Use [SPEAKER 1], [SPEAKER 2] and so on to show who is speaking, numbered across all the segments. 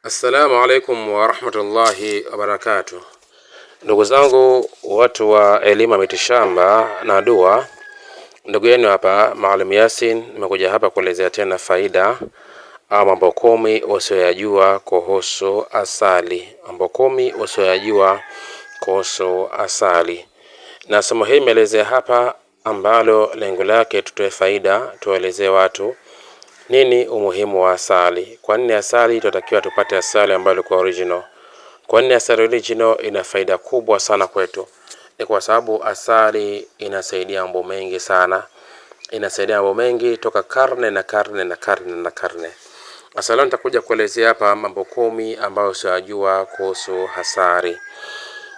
[SPEAKER 1] Assalamu alaikum wa rahmatullahi wa barakatuh. Ndugu zangu watu wa elimu ya mitishamba na dua, ndugu yenu hapa Maalim Yasin, nimekuja hapa kuelezea tena faida au mambo 10 usiyoyajua kuhusu asali. Mambo 10 usiyoyajua kuhusu asali. Na somo hili nimeelezea hapa ambalo lengo lake tutoe faida, tuelezee watu nini umuhimu wa asali. Kwa nini asali tunatakiwa tupate asali ambayo iko original? Kwa nini asali original ina faida kubwa sana kwetu? Ni kwa sababu asali inasaidia mambo mengi sana. Inasaidia mambo mengi toka karne na karne na karne na karne. Asali nitakuja kuelezea hapa mambo 10 ambayo usiyajua kuhusu asali.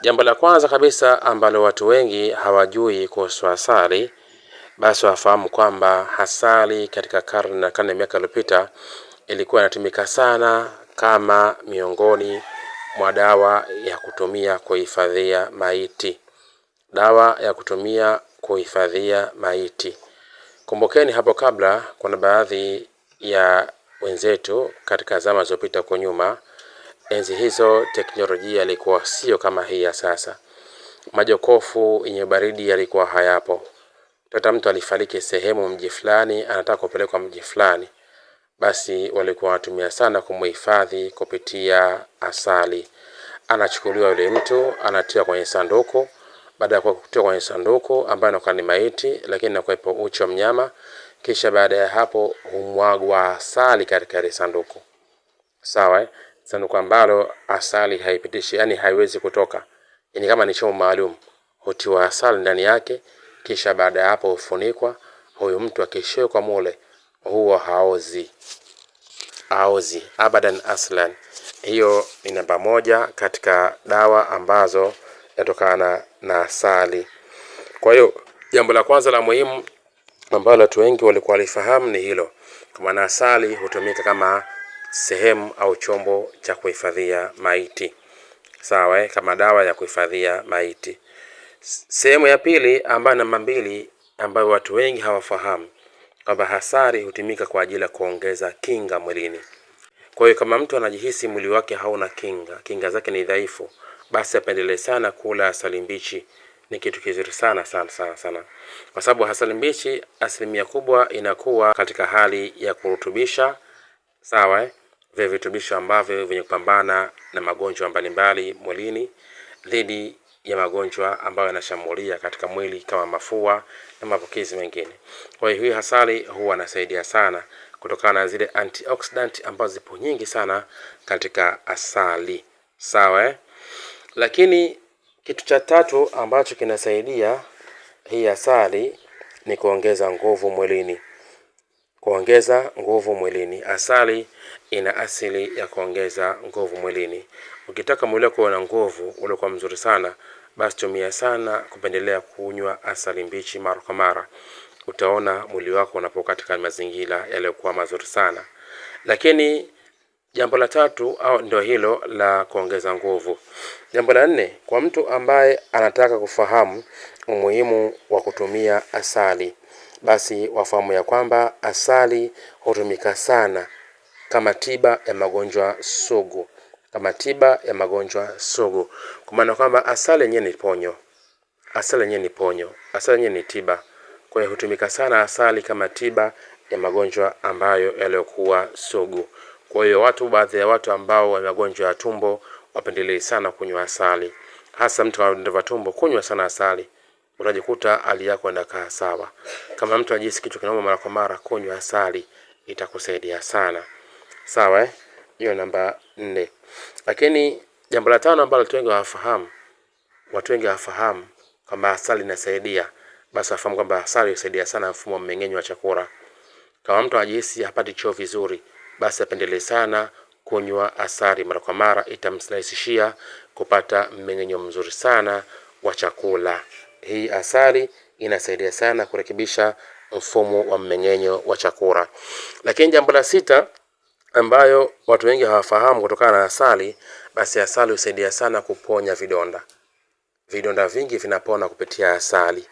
[SPEAKER 1] Jambo la kwanza kabisa ambalo watu wengi hawajui kuhusu asali, basi wafahamu kwamba asali katika karne na karne miaka iliyopita ilikuwa inatumika sana kama miongoni mwa dawa ya kutumia kuhifadhia maiti. Dawa ya kutumia kuhifadhia maiti. Kumbukeni hapo kabla kuna baadhi ya wenzetu katika zama zilizopita kwa nyuma, enzi hizo teknolojia ilikuwa sio kama hii ya sasa. Majokofu yenye baridi yalikuwa hayapo. Tata mtu alifariki sehemu mji fulani, anataka kupelekwa mji fulani, basi walikuwa wanatumia sana kumhifadhi kupitia asali. Anachukuliwa yule mtu, anatiwa kwenye sanduku. Baada ya kutiwa kwenye sanduku ambayo inakuwa ni maiti, lakini inakuwepo uchi wa mnyama, kisha baada ya hapo humwagwa asali katika ile sanduku. Sawa, sanduku ambalo asali haipitishi, yani haiwezi kutoka. Yani kama ni chombo maalum, hutiwa asali ndani yake, kisha baada ya hapo hufunikwa. Huyo mtu akishekwa mule huwa haozi abadan aslan. Hiyo ni namba 1 katika dawa ambazo yatokana na asali. Kwa hiyo jambo la kwanza la muhimu ambalo watu wengi walikuwa walifahamu ni hilo, kwa maana asali hutumika kama sehemu au chombo cha kuhifadhia maiti. Sawa, kama dawa ya kuhifadhia maiti. Sehemu ya pili ambayo namba 2 ambayo watu wengi hawafahamu, kwamba asali hutumika kwa ajili ya kuongeza kinga mwilini. Kwa hiyo kama mtu anajihisi mwili wake hauna kinga zake ni dhaifu, basi apendelee sana kula asali mbichi. Ni kitu kizuri sana sana sana sana. Kwa sababu asali mbichi asilimia kubwa inakuwa katika hali ya kurutubisha, sawa, vile virutubisho ambavyo vyenye kupambana na magonjwa mbalimbali mwilini, dhidi ya magonjwa ambayo yanashambulia katika mwili kama mafua na maambukizi mengine. Kwa hiyo hii asali huwa inasaidia sana kutokana na zile antioxidant ambazo zipo nyingi sana katika asali. Sawa, lakini kitu cha tatu ambacho kinasaidia hii asali ni kuongeza nguvu mwilini. Kuongeza nguvu mwilini. Asali ina asili ya kuongeza nguvu mwilini. Ukitaka mwili wako uwe na nguvu, ule kwa mzuri sana, basi tumia sana kupendelea kunywa asali mbichi mara kwa mara. Utaona mwili wako unapokuwa katika mazingira yaliyokuwa mazuri sana. Lakini jambo la 3 au ndio hilo la kuongeza nguvu. Jambo la 4, kwa mtu ambaye anataka kufahamu umuhimu wa kutumia asali, basi wafahamu ya kwamba asali hutumika sana kama tiba ya magonjwa sugu. Kama tiba ya magonjwa sugu. Kwa maana kwamba asali yenyewe ni ponyo. Asali yenyewe ni ponyo. Asali yenyewe ni tiba. Kwa hiyo hutumika sana asali kama tiba ya magonjwa ambayo yaliokuwa sugu. Kwa hiyo baadhi ya watu ambao wana magonjwa ya tumbo wapendelee sana kunywa asali. Hasa mtu wa tumbo, kunywa sana asali, utajikuta hali yako inakaa sawa. Kama mtu anajisikia kichwa kinauma mara kwa mara, kunywa asali itakusaidia sana. Sawa, hiyo namba 4. Lakini jambo la 5 ambalo watu wengi hawafahamu kwamba asali inasaidia, basi wafahamu kwamba asali husaidia sana mfumo wa mmeng'enyo wa chakula. Kama mtu anajihisi hapati choo vizuri, basi apendelee sana kunywa asali mara kwa mara, itamrahisishia kupata mmeng'enyo mzuri sana wa chakula. Hii asali inasaidia sana kurekebisha mfumo wa mmeng'enyo wa chakula. Lakini jambo la 6 ambayo watu wengi hawafahamu kutokana na asali, basi asali husaidia sana kuponya vidonda. Vidonda vingi vinapona kupitia asali.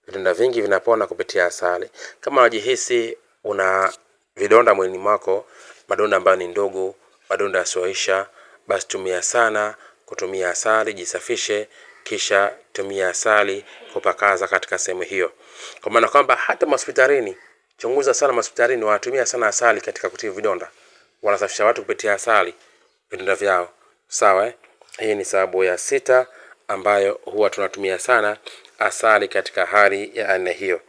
[SPEAKER 1] Vidonda vingi vinapona kupitia asali. Kama unajihisi una vidonda mwilini mwako, madonda ambayo ni ndogo, madonda yasioisha, basi tumia sana kutumia asali, jisafishe, kisha tumia asali kupakaza katika sehemu hiyo. Kwa maana kwamba hata hospitalini, chunguza sana hospitalini wanatumia sana asali katika kutibu vidonda. Wanasafisha watu kupitia asali vidonda vyao. Sawa Hii ni sababu ya 6 ambayo huwa tunatumia sana asali katika hali ya aina hiyo.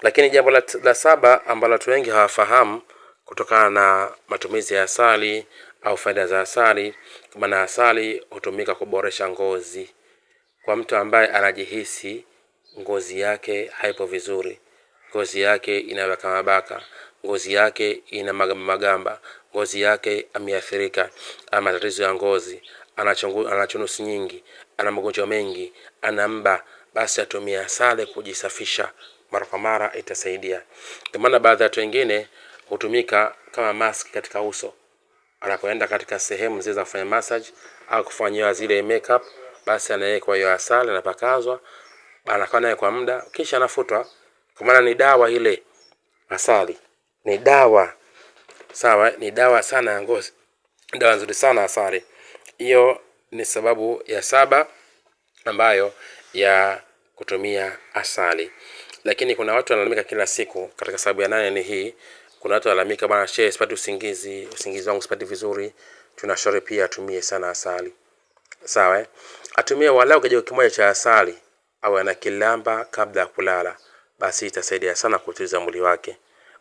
[SPEAKER 1] Lakini jambo la 7 ambalo watu wengi hawafahamu kutokana na matumizi ya asali au faida za asali, kwa maana asali hutumika kuboresha ngozi. Kwa mtu ambaye anajihisi ngozi yake haipo vizuri, ngozi yake inawaka mabaka, ngozi yake ina magamba, ngozi yake ameathirika, ama tatizo ya ngozi, ana chunusi nyingi, ana magonjwa mengi, ana mba, basi atumie asali kujisafisha mara kwa mara, itasaidia. Kwa maana baadhi ya watu wengine hutumika kama mask katika uso. Anapoenda katika sehemu zile za kufanya massage au kufanywa zile makeup, basi anawekwa hiyo asali, anapakazwa, anakaa naye kwa muda, kisha anafutwa. Kwa maana ni dawa ile. Asali ni dawa. Sawa, ni dawa sana ya ngozi. Dawa nzuri sana asali. Hiyo ni sababu ya 7 ambayo ya kutumia asali. Lakini kuna watu wanalalamika kila siku katika sababu ya 8 ni hii. Kuna watu wanalalamika, bwana shehe, sipati usingizi wangu sipati vizuri. Tunashauri pia atumie sana asali. Sawa Atumie walau kijiko kimoja cha asali au anakilamba kabla ya kulala. Basi itasaidia sana kutuliza mwili wake.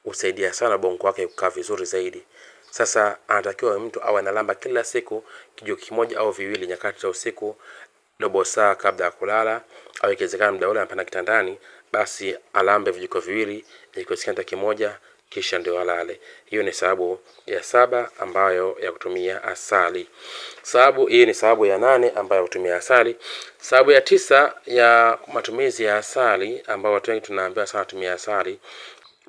[SPEAKER 1] Usaidia sana bongo wake kukaa vizuri zaidi. Sasa anatakiwa mtu awe analamba kila siku kijiko kimoja au viwili nyakati za usiku, robo saa kabla ya kulala, au ikiwezekana muda ule anapanda kitandani, basi alambe vijiko viwili, ikiwezekana kimoja, kisha ndio alale. Hiyo ni sababu ya 7 ambayo ya kutumia asali. Sababu hii ni sababu ya 8 ambayo kutumia asali. Sababu ya 9 ya matumizi ya asali ambayo watu wengi tunaambiwa sana tumia asali.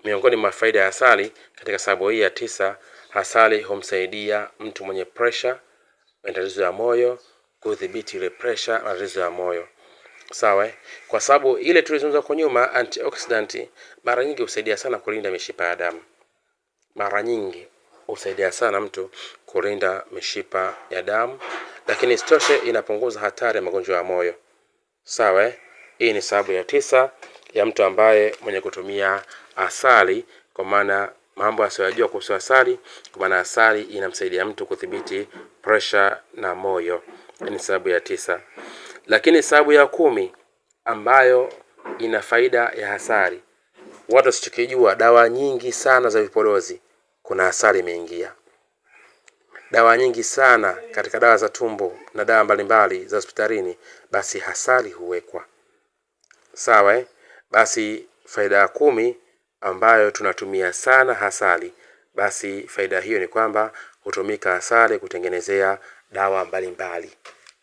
[SPEAKER 1] Miongoni mwa faida ya asali katika sababu hii ya 9, asali humsaidia mtu mwenye pressure, matatizo ya moyo, kudhibiti ile pressure, matatizo ya moyo. Sawa Kwa sababu ile tulizungumza kwa nyuma, antioxidant mara nyingi husaidia sana kulinda mishipa ya damu. Mara nyingi husaidia sana mtu kulinda mishipa ya damu, lakini isitoshe inapunguza hatari ya magonjwa ya moyo. Sawa Hii ni sababu ya 9 ya mtu ambaye mwenye kutumia asali, kwa maana mambo asiyojua kuhusu asali, kwa maana asali inamsaidia mtu kudhibiti pressure na moyo. Ni sababu ya 9. Lakini sababu ya 10 ambayo ina faida ya asali, watu wasichokijua, dawa nyingi sana za vipodozi kuna asali imeingia. Dawa nyingi sana katika dawa za tumbo na dawa mbalimbali za hospitalini, basi asali huwekwa. Sawa Basi faida ya 10 ambayo tunatumia sana asali, basi faida hiyo ni kwamba hutumika asali kutengenezea dawa mbalimbali.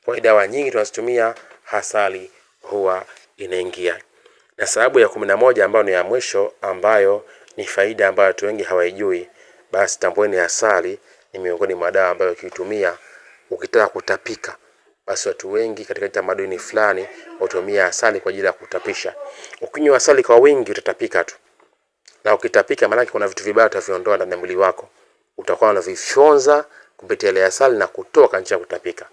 [SPEAKER 1] Kwa dawa nyingi tunazitumia, asali huwa inaingia. Na sababu ya 11 ambayo ni ya mwisho, ambayo ni faida ambayo watu wengi hawaijui, basi tambueni asali ni miongoni mwa dawa ambayo ukitumia ukitaka kutapika, basi watu wengi katika tamaduni fulani hutumia asali kwa ajili ya kutapisha. Ukinywa asali kwa wingi utatapika tu. Na ukitapika maana kuna vitu vibaya utaviondoa ndani ya mwili wako. Utakuwa unavifyonza kupitia ile asali na kutoka nje ya kutapika.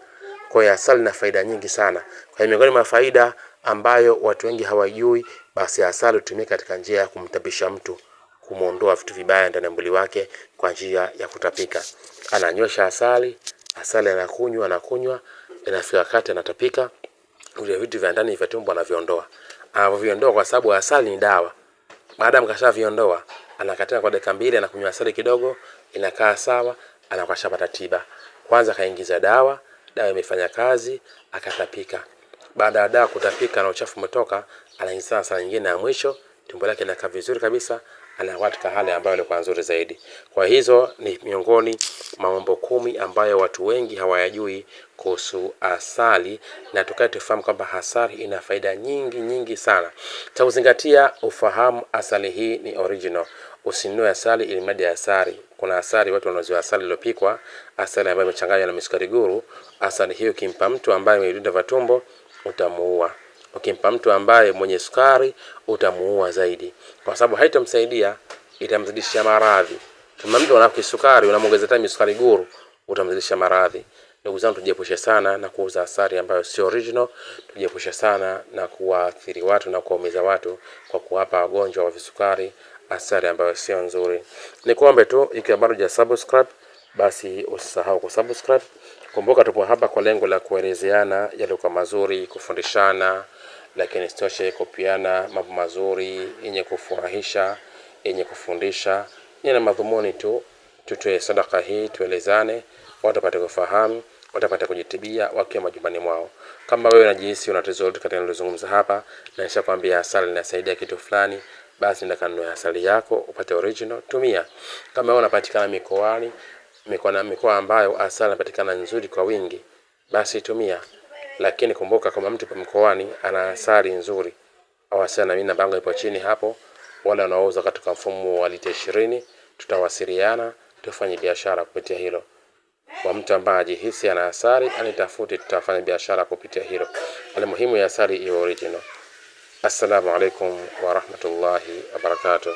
[SPEAKER 1] Kwa hiyo asali ina faida nyingi sana. Kwa hiyo miongoni mwa faida ambayo watu wengi hawajui, basi asali hutumika katika njia ya kumtapisha mtu, kumuondoa vitu vibaya ndani ya mwili wake kwa njia ya kutapika. Ananywesha asali anakunywa, inafika wakati anatapika, vile vitu vya ndani vya tumbo anaviondoa. Anaviondoa kwa sababu asali ni dawa. Baada mkashaviondoa, anakataa kwa dakika 2, anakunywa asali kidogo, inakaa sawa, anakashapata tiba. Kwanza kaingiza dawa imefanya kazi, akatapika. Baada ya dawa kutapika na uchafu umetoka, anaingiza asali nyingine ya mwisho, tumbo lake linakaa vizuri kabisa, anakuwa katika hali ambayo ilikuwa nzuri zaidi. Kwa hizo ni miongoni mwa mambo 10 ambayo watu wengi hawayajui kuhusu asali, na tukae tufahamu kwamba asali ina faida nyingi sana. Cha kuzingatia, ufahamu asali hii ni original. Usinunue asali ili mradi ya asali. Kuna asali watu wanauza asali iliyopikwa, asali ambayo imechanganywa na misukari guru. Asali hiyo kimpa mtu ambaye ameidunda vatumbo, utamuua. Ukimpa mtu ambaye mwenye sukari, utamuua zaidi, kwa sababu haitamsaidia, itamzidishia maradhi. Kama mtu ana kisukari unamuongeza tena misukari guru, utamzidisha maradhi. Ndugu zangu, tujiepushe sana na kuuza asali ambayo sio original. Tujiepushe sana na kuwaathiri watu na kuwaumiza watu kwa kuwapa wagonjwa wa visukari asali ambayo sio nzuri. Nikuombe tu, ikiwa bado hujasubscribe, basi usisahau kusubscribe. Kumbuka tupo hapa kwa lengo la kuelezeana yaliyo mazuri, kufundishana, lakini sitoshe kupiana mambo mazuri yenye kufurahisha, yenye kufundisha. Nina madhumuni tu tutoe sadaka hii, tuelezane, watu wapate kufahamu, watu wapate kujitibia wakiwa majumbani mwao. Kama wewe unajihisi una tatizo lolote katika nilizozungumza hapa, na nishakwambia asali inasaidia kitu fulani, basi nenda kanunue asali yako upate original, tumia. Kama wewe unapatikana mikoani, mikoa ambayo asali inapatikana nzuri kwa wingi, basi tumia. Lakini kumbuka, kama mtu mkoani ana asali nzuri, au asali, na mimi namba yangu ipo chini hapo, wala wanauza katika mfumo wa lita 20, tutawasiliana tufanye biashara kupitia hilo. Kwa mtu ambaye ajihisi ana asali anitafuti, tutafanya biashara kupitia hilo. Muhimu ya asali iwe original. Assalamu alaikum wa rahmatullahi wa barakatuh.